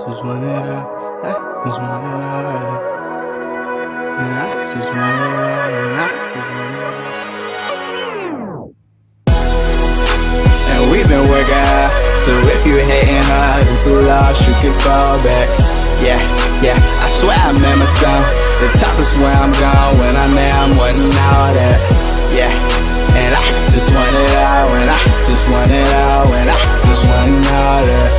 just want it all. I just want it all. And I just want it all. And I just want it all. And we've been working hard, so if you hating hard, it's a loss, you can fall back. Yeah, yeah, I swear I remember some. The top is where I'm going. When I'm there, I'm wanting all that. Yeah, and I just want it all. And I just want it all. And I just want all that.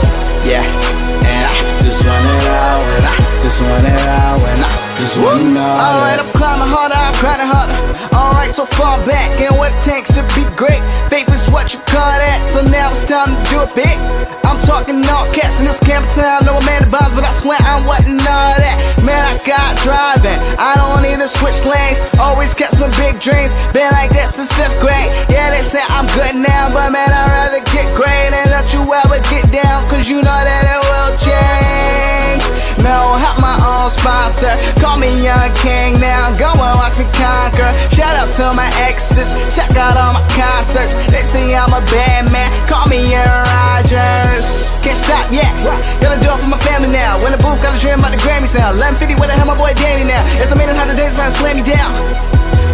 Yeah, and I just want it all. And I just want it all. And I just want all that. Alright, I'm climbing harder, I'm grinding harder. Alright, so far back, and what it takes to be great. Faith is what you call that, so now it's time to do it big. I'm talking all caps in this camera time. No man to bombs, but I swear I'm wanting all that. Man, I got driving, I don't need to switch lanes. Always kept some big dreams, been like that since 5th grade. Yeah, they say I'm good now, but man, I'd rather get great. And don't you ever get down, cause you know that it will change. No, help my own sponsor, call me Young King now. Go and watch me conquer. Shout out to my exes, check out all my concerts. They say I'm a bad man, call me Aaron Rodgers. Can't stop yet, gotta do it for my family now. When the booth got a dream about the Grammy sound. 1150 where the hell my boy Danny now. It's amazing how the days trying to slam me down.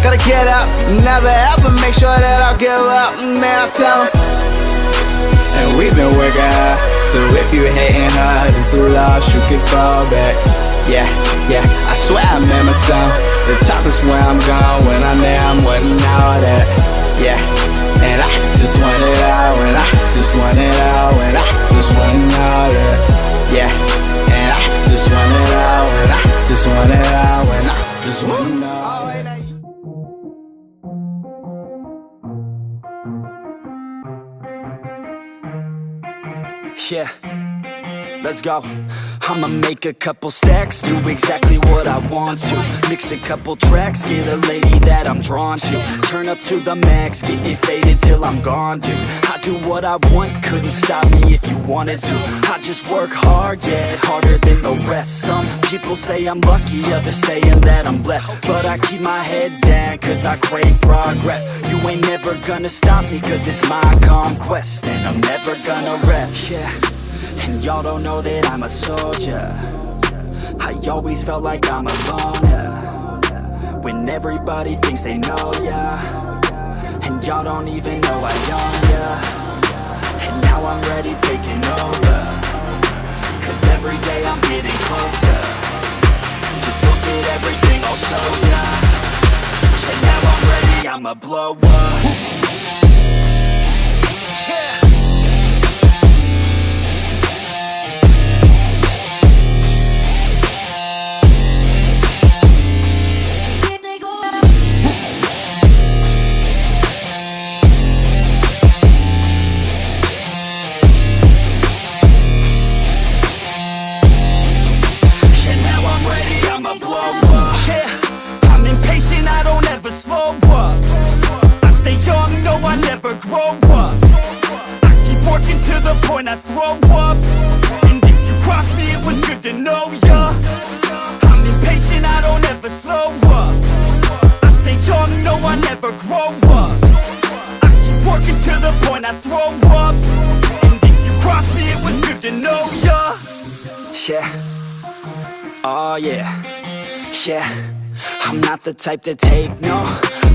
Gotta get up, never ever make sure that I'll give up. Man, I'll tell 'em. And we've been working hard, so if you hating hard, it's a loss, you can fall back. Yeah, yeah, I swear I remember some. The top is where I'm going. When I'm there, I'm wanting all that. Yeah, and I just want it all. And I just want it all. And I just want all that. Yeah, and I just want it all. And I just want it all. And I just want all that. Yeah, let's go. I'ma make a couple stacks, do exactly what I want to. Mix a couple tracks, get a lady that I'm drawn to. Turn up to the max, get it faded till I'm gone, dude. I do what I want, couldn't stop me if you wanted to. I just work hard, yeah, harder than the rest. Some people say I'm lucky, others saying that I'm blessed. But I keep my head down, cause I crave progress. You ain't never gonna stop me, cause it's my conquest. And I'm never gonna rest, yeah. And y'all don't know that I'm a soldier. I always felt like I'm a loner when everybody thinks they know ya. And y'all don't even know I own ya. And now I'm ready taking over, cause every day I'm getting closer. Just look at everything I'll show ya. And now I'm ready, I'ma blow up. Yeah. I throw up, and if you cross me, it was good to know ya. I'm impatient, I don't ever slow up. I stay young, no, I never grow up. I keep working to the point I throw up, and if you cross me, it was good to know ya. Yeah, oh yeah, yeah. I'm not the type to take no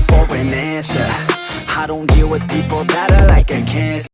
for an answer. I don't deal with people that are like a cancer.